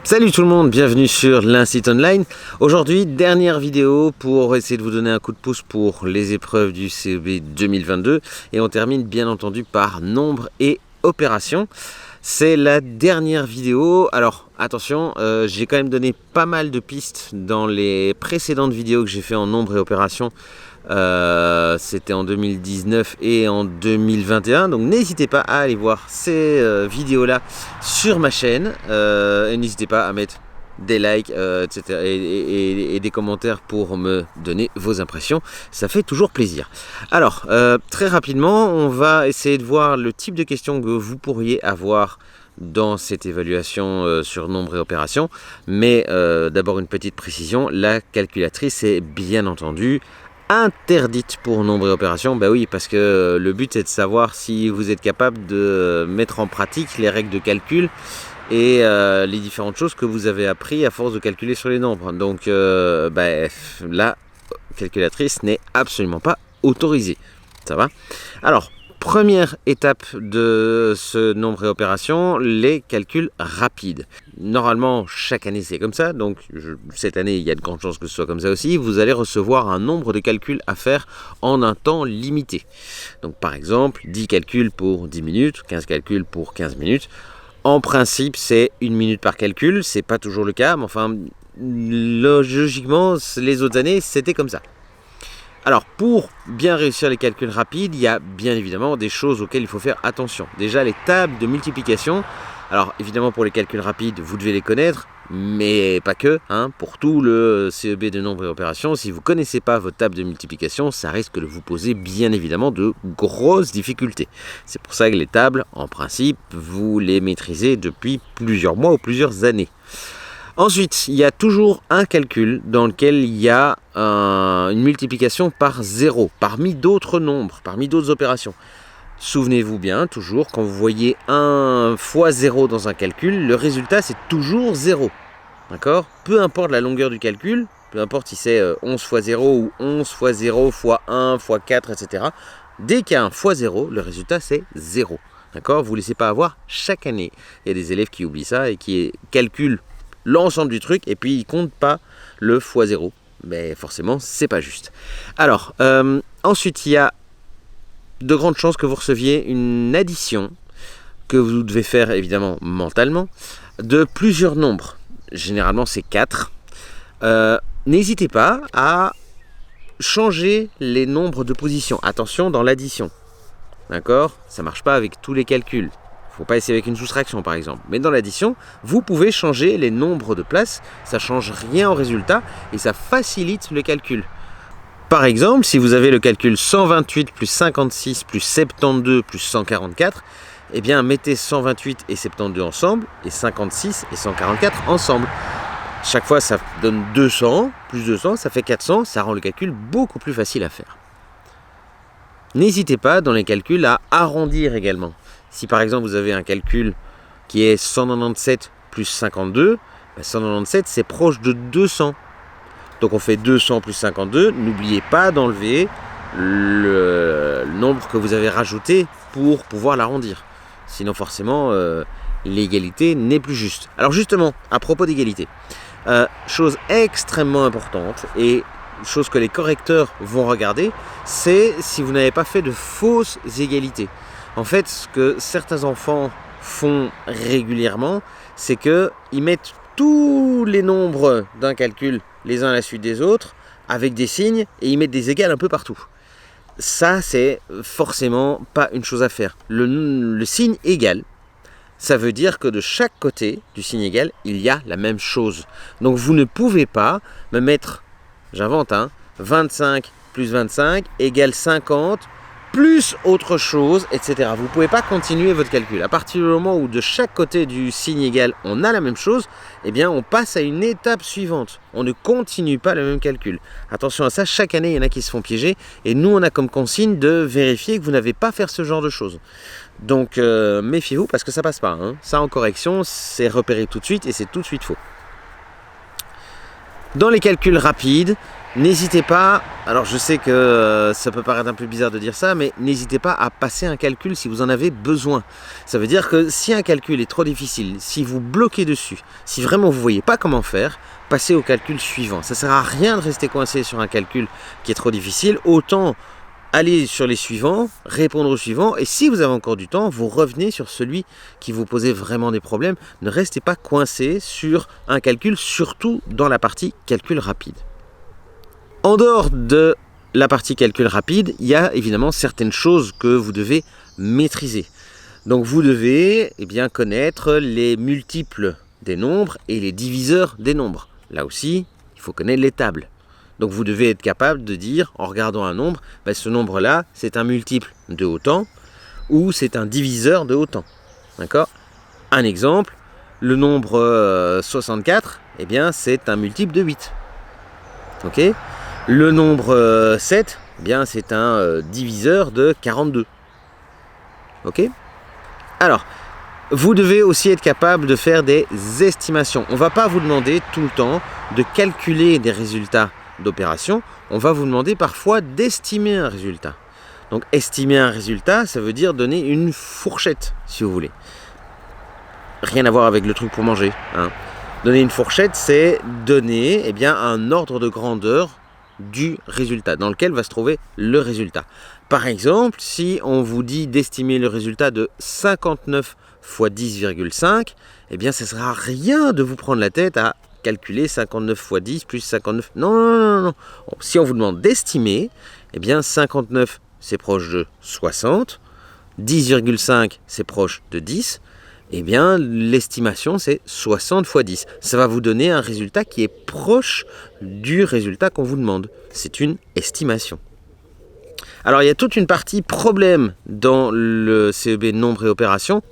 Salut tout le monde, bienvenue sur l'Instit Online. Aujourd'hui, dernière vidéo pour essayer de vous donner un coup de pouce pour les épreuves du CEB 2022. Et on termine bien entendu par nombre et opération. C'est la dernière vidéo. Alors attention, j'ai quand même donné pas mal de pistes dans les précédentes vidéos que j'ai fait en nombre et opération. C'était en 2019 et en 2021, donc n'hésitez pas à aller voir ces vidéos là sur ma chaîne et n'hésitez pas à mettre des likes etc. et des commentaires pour me donner vos impressions, ça fait toujours plaisir. Alors très rapidement on va essayer de voir le type de questions que vous pourriez avoir dans cette évaluation sur nombre et opération, mais d'abord une petite précision, la calculatrice est bien entendu interdite pour nombre et opération. Ben oui, parce que le but c'est de savoir si vous êtes capable de mettre en pratique les règles de calcul et les différentes choses que vous avez appris à force de calculer sur les nombres. Donc la calculatrice n'est absolument pas autorisée. Ça va? Alors, première étape de ce nombre et opération, les calculs rapides. Normalement, chaque année c'est comme ça, donc cette année il y a de grandes chances que ce soit comme ça aussi. Vous allez recevoir un nombre de calculs à faire en un temps limité. Donc par exemple, 10 calculs pour 10 minutes, 15 calculs pour 15 minutes. En principe, c'est 1 minute par calcul, c'est pas toujours le cas, mais enfin, logiquement, les autres années c'était comme ça. Alors, pour bien réussir les calculs rapides, il y a bien évidemment des choses auxquelles il faut faire attention. Déjà, les tables de multiplication. Alors, évidemment, pour les calculs rapides, vous devez les connaître, mais pas que. Pour tout le CEB de nombre et opération, si vous ne connaissez pas votre table de multiplication, ça risque de vous poser bien évidemment de grosses difficultés. C'est pour ça que les tables, en principe, vous les maîtrisez depuis plusieurs mois ou plusieurs années. Ensuite, il y a toujours un calcul dans lequel il y a une multiplication par 0, parmi d'autres nombres, parmi d'autres opérations. Souvenez-vous bien, toujours, quand vous voyez 1 fois 0 dans un calcul, le résultat c'est toujours 0. D'accord? Peu importe la longueur du calcul, peu importe si c'est 11 fois 0 ou 11 fois 0 fois 1 fois 4, etc. Dès qu'il y a un fois 0, le résultat c'est 0. D'accord? Vous ne laissez pas avoir chaque année. Il y a des élèves qui oublient ça et qui calculent l'ensemble du truc et puis ils comptent pas le fois 0. Mais forcément, c'est pas juste. Alors, ensuite, il y a de grandes chances que vous receviez une addition que vous devez faire évidemment mentalement de plusieurs nombres. Généralement, c'est 4. N'hésitez pas à changer les nombres de position. Attention dans l'addition. D'accord? Ça marche pas avec tous les calculs. Il ne faut pas essayer avec une soustraction par exemple. Mais dans l'addition, vous pouvez changer les nombres de places. Ça ne change rien au résultat et ça facilite le calcul. Par exemple, si vous avez le calcul 128 plus 56 plus 72 plus 144, eh bien mettez 128 et 72 ensemble et 56 et 144 ensemble. Chaque fois, ça donne 200, plus 200, ça fait 400. Ça rend le calcul beaucoup plus facile à faire. N'hésitez pas dans les calculs à arrondir également. Si par exemple vous avez un calcul qui est 197 plus 52, 197 c'est proche de 200. Donc on fait 200 plus 52, n'oubliez pas d'enlever le nombre que vous avez rajouté pour pouvoir l'arrondir. Sinon forcément l'égalité n'est plus juste. Alors justement, à propos d'égalité, chose extrêmement importante et chose que les correcteurs vont regarder, c'est si vous n'avez pas fait de fausses égalités. En fait, ce que certains enfants font régulièrement, c'est qu'ils mettent tous les nombres d'un calcul les uns à la suite des autres, avec des signes, et ils mettent des égales un peu partout. Ça, c'est forcément pas une chose à faire. Le signe égal, ça veut dire que de chaque côté du signe égal, il y a la même chose. Donc vous ne pouvez pas me mettre, j'invente, 25 plus 25 égale 50, plus autre chose, etc. Vous ne pouvez pas continuer votre calcul. À partir du moment où de chaque côté du signe égal, on a la même chose, eh bien on passe à une étape suivante. On ne continue pas le même calcul. Attention à ça, chaque année, il y en a qui se font piéger. Et nous, on a comme consigne de vérifier que vous n'avez pas à faire ce genre de choses. Donc méfiez-vous parce que ça passe pas. Ça en correction, c'est repéré tout de suite et c'est tout de suite faux. Dans les calculs rapides, N'hésitez pas, alors je sais que ça peut paraître un peu bizarre de dire ça, mais n'hésitez pas à passer un calcul si vous en avez besoin. Ça veut dire que si un calcul est trop difficile, si vous bloquez dessus, si vraiment vous ne voyez pas comment faire, passez au calcul suivant. Ça ne sert à rien de rester coincé sur un calcul qui est trop difficile, autant aller sur les suivants, répondre aux suivants, et si vous avez encore du temps, vous revenez sur celui qui vous posait vraiment des problèmes. Ne restez pas coincé sur un calcul, surtout dans la partie calcul rapide. En dehors de la partie calcul rapide, il y a évidemment certaines choses que vous devez maîtriser. Donc vous devez connaître les multiples des nombres et les diviseurs des nombres. Là aussi, il faut connaître les tables. Donc vous devez être capable de dire, en regardant un nombre, ce nombre-là, c'est un multiple de autant ou c'est un diviseur de autant. D'accord ? Un exemple, le nombre 64, c'est un multiple de 8. Ok ? Le nombre 7, c'est un diviseur de 42. Ok ? Alors, vous devez aussi être capable de faire des estimations. On ne va pas vous demander tout le temps de calculer des résultats d'opération. On va vous demander parfois d'estimer un résultat. Donc, estimer un résultat, ça veut dire donner une fourchette, si vous voulez. Rien à voir avec le truc pour manger. Donner une fourchette, c'est donner un ordre de grandeur du résultat, dans lequel va se trouver le résultat. Par exemple, si on vous dit d'estimer le résultat de 59 fois 10,5, ça ne sert à rien de vous prendre la tête à calculer 59 fois 10 plus 59. Non. Si on vous demande d'estimer, 59 c'est proche de 60, 10,5 c'est proche de 10, l'estimation c'est 60 fois 10. Ça va vous donner un résultat qui est proche du résultat qu'on vous demande. C'est une estimation. Alors il y a toute une partie problème dans le CEB nombre et opération.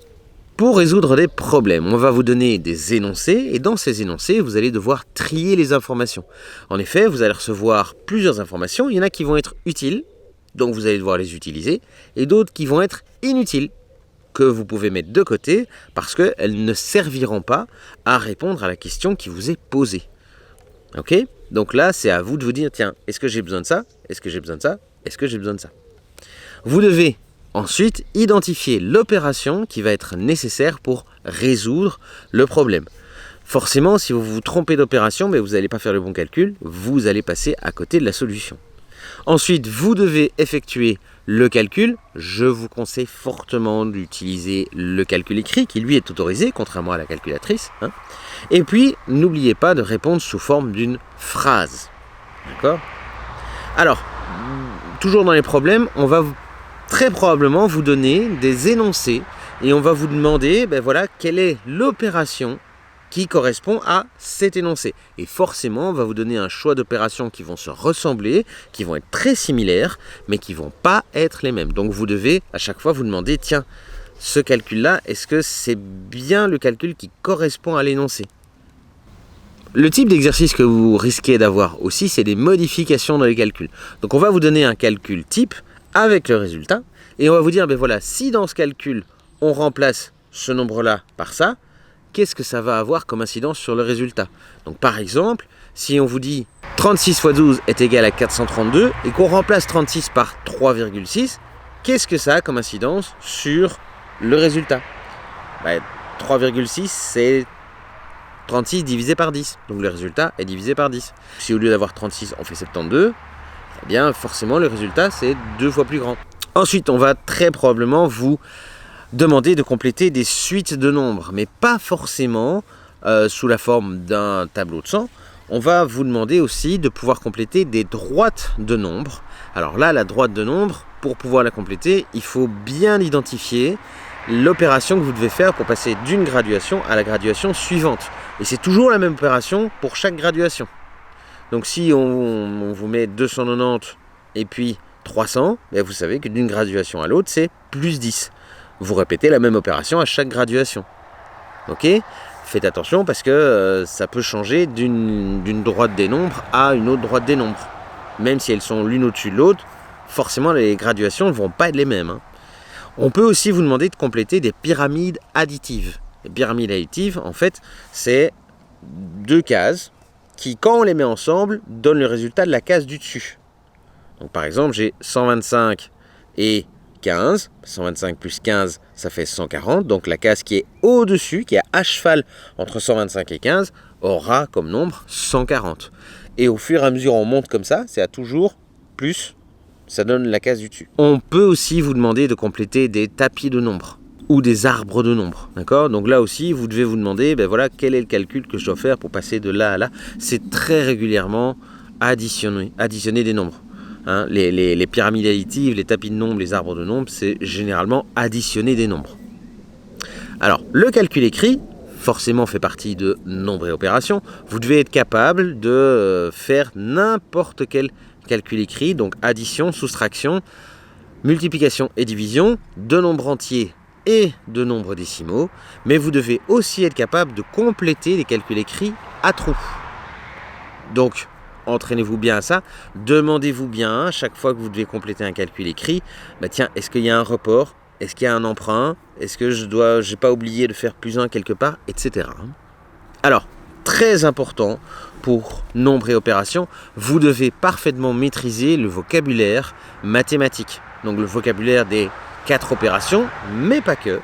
Pour résoudre des problèmes, on va vous donner des énoncés et dans ces énoncés, vous allez devoir trier les informations. En effet, vous allez recevoir plusieurs informations. Il y en a qui vont être utiles, donc vous allez devoir les utiliser, et d'autres qui vont être inutiles, que vous pouvez mettre de côté parce qu'elles ne serviront pas à répondre à la question qui vous est posée. Ok ? Donc là, c'est à vous de vous dire, tiens, est-ce que j'ai besoin de ça ? Est-ce que j'ai besoin de ça ? Est-ce que j'ai besoin de ça ? Vous devez ensuite identifier l'opération qui va être nécessaire pour résoudre le problème. Forcément, si vous vous trompez d'opération, vous n'allez pas faire le bon calcul, vous allez passer à côté de la solution. Ensuite, vous devez effectuer le calcul. Je vous conseille fortement d'utiliser le calcul écrit qui lui est autorisé, contrairement à la calculatrice. Et puis, n'oubliez pas de répondre sous forme d'une phrase. D'accord ? Alors, toujours dans les problèmes, on va très probablement vous donner des énoncés et on va vous demander, quelle est l'opération qui correspond à cet énoncé. Et forcément, on va vous donner un choix d'opérations qui vont se ressembler, qui vont être très similaires, mais qui ne vont pas être les mêmes. Donc vous devez à chaque fois vous demander, tiens, ce calcul-là, est-ce que c'est bien le calcul qui correspond à l'énoncé ? Le type d'exercice que vous risquez d'avoir aussi, c'est des modifications dans les calculs. Donc on va vous donner un calcul type avec le résultat, et on va vous dire, si dans ce calcul, on remplace ce nombre-là par ça, qu'est-ce que ça va avoir comme incidence sur le résultat ? Donc par exemple, si on vous dit 36 fois 12 est égal à 432 et qu'on remplace 36 par 3,6, qu'est-ce que ça a comme incidence sur le résultat ? 3,6 c'est 36 divisé par 10, donc le résultat est divisé par 10. Si au lieu d'avoir 36 on fait 72, forcément le résultat c'est 2 fois plus grand. Ensuite on va très probablement vous demander de compléter des suites de nombres, mais pas forcément sous la forme d'un tableau de 100. On va vous demander aussi de pouvoir compléter des droites de nombres. Alors là, la droite de nombres, pour pouvoir la compléter, il faut bien identifier l'opération que vous devez faire pour passer d'une graduation à la graduation suivante. Et c'est toujours la même opération pour chaque graduation. Donc si on vous met 290 et puis 300, vous savez que d'une graduation à l'autre, c'est plus 10. Vous répétez la même opération à chaque graduation. Ok ? Faites attention parce que ça peut changer d'une droite des nombres à une autre droite des nombres. Même si elles sont l'une au-dessus de l'autre, forcément les graduations ne vont pas être les mêmes. On peut aussi vous demander de compléter des pyramides additives. Les pyramides additives, en fait, c'est deux cases qui, quand on les met ensemble, donnent le résultat de la case du dessus. Donc par exemple, j'ai 125 et 15. 125 plus 15, ça fait 140. Donc la case qui est au-dessus, qui est à cheval entre 125 et 15, aura comme nombre 140. Et au fur et à mesure, on monte comme ça, c'est à toujours plus, ça donne la case du dessus. On peut aussi vous demander de compléter des tapis de nombres ou des arbres de nombres, d'accord? Donc là aussi, vous devez vous demander, ben voilà, quel est le calcul que je dois faire pour passer de là à là. C'est très régulièrement additionner des nombres. Hein, les pyramides additives, les tapis de nombres, les arbres de nombres, c'est généralement additionner des nombres. Alors, le calcul écrit, forcément fait partie de nombres et opérations. Vous devez être capable de faire n'importe quel calcul écrit, donc addition, soustraction, multiplication et division de nombres entiers et de nombres décimaux, mais vous devez aussi être capable de compléter les calculs écrits à trous. Donc, entraînez-vous bien à ça, demandez-vous bien à chaque fois que vous devez compléter un calcul écrit, bah tiens, est-ce qu'il y a un report? Est-ce qu'il y a un emprunt? Est-ce que j'ai pas oublié de faire plus 1 quelque part? Etc. Alors, très important pour nombres et opérations, vous devez parfaitement maîtriser le vocabulaire mathématique. Donc le vocabulaire des 4 opérations, mais pas que.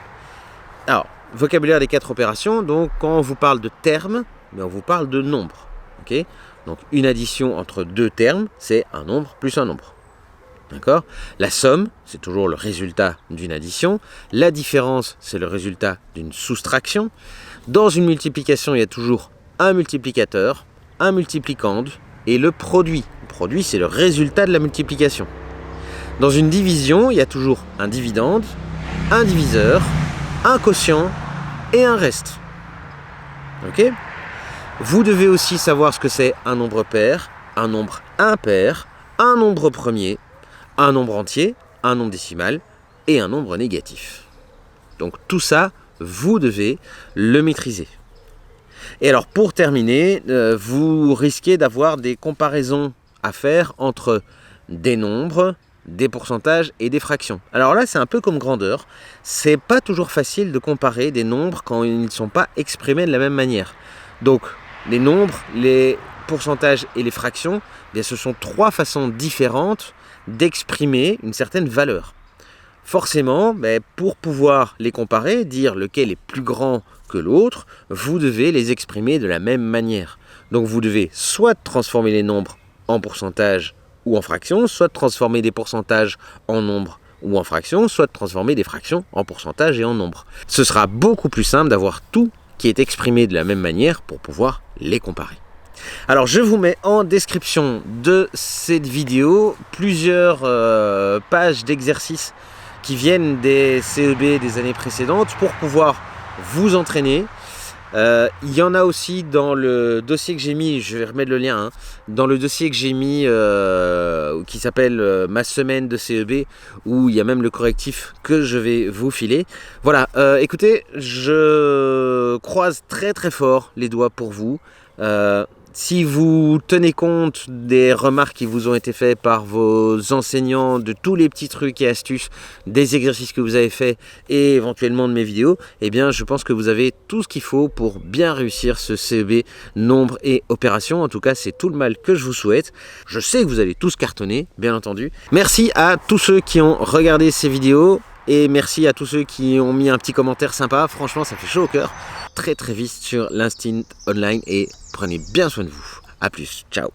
Alors, vocabulaire des 4 opérations, donc quand on vous parle de termes, mais on vous parle de nombres. Okay? Donc une addition entre 2 termes, c'est un nombre plus un nombre. D'accord? La somme, c'est toujours le résultat d'une addition. La différence, c'est le résultat d'une soustraction. Dans une multiplication, il y a toujours un multiplicateur, un multiplicande et le produit. Le produit, c'est le résultat de la multiplication. Dans une division, il y a toujours un dividende, un diviseur, un quotient et un reste. Ok? Vous devez aussi savoir ce que c'est un nombre pair, un nombre impair, un nombre premier, un nombre entier, un nombre décimal et un nombre négatif. Donc tout ça, vous devez le maîtriser. Et alors pour terminer, vous risquez d'avoir des comparaisons à faire entre des nombres, des pourcentages et des fractions. Alors là, c'est un peu comme grandeur. C'est pas toujours facile de comparer des nombres quand ils ne sont pas exprimés de la même manière. Donc les nombres, les pourcentages et les fractions, bien, ce sont 3 façons différentes d'exprimer une certaine valeur. Forcément, pour pouvoir les comparer, dire lequel est plus grand que l'autre, vous devez les exprimer de la même manière. Donc vous devez soit transformer les nombres en pourcentage ou en fractions, soit transformer des pourcentages en nombres ou en fractions, soit transformer des fractions en pourcentage et en nombres. Ce sera beaucoup plus simple d'avoir tout qui est exprimé de la même manière pour pouvoir les comparer. Alors je vous mets en description de cette vidéo plusieurs pages d'exercices qui viennent des CEB des années précédentes pour pouvoir vous entraîner. Il y en a aussi dans le dossier que j'ai mis, je vais remettre le lien, dans le dossier que j'ai mis qui s'appelle ma semaine de CEB, où il y a même le correctif que je vais vous filer. Voilà, écoutez, je croise très très fort les doigts pour vous. Si vous tenez compte des remarques qui vous ont été faites par vos enseignants, de tous les petits trucs et astuces, des exercices que vous avez faits et éventuellement de mes vidéos, eh bien je pense que vous avez tout ce qu'il faut pour bien réussir ce CEB nombre et opération. En tout cas, c'est tout le mal que je vous souhaite. Je sais que vous allez tous cartonner, bien entendu. Merci à tous ceux qui ont regardé ces vidéos. Et merci à tous ceux qui ont mis un petit commentaire sympa. Franchement, ça fait chaud au cœur. Très très vite sur l'Instinct Online et prenez bien soin de vous. A plus, ciao.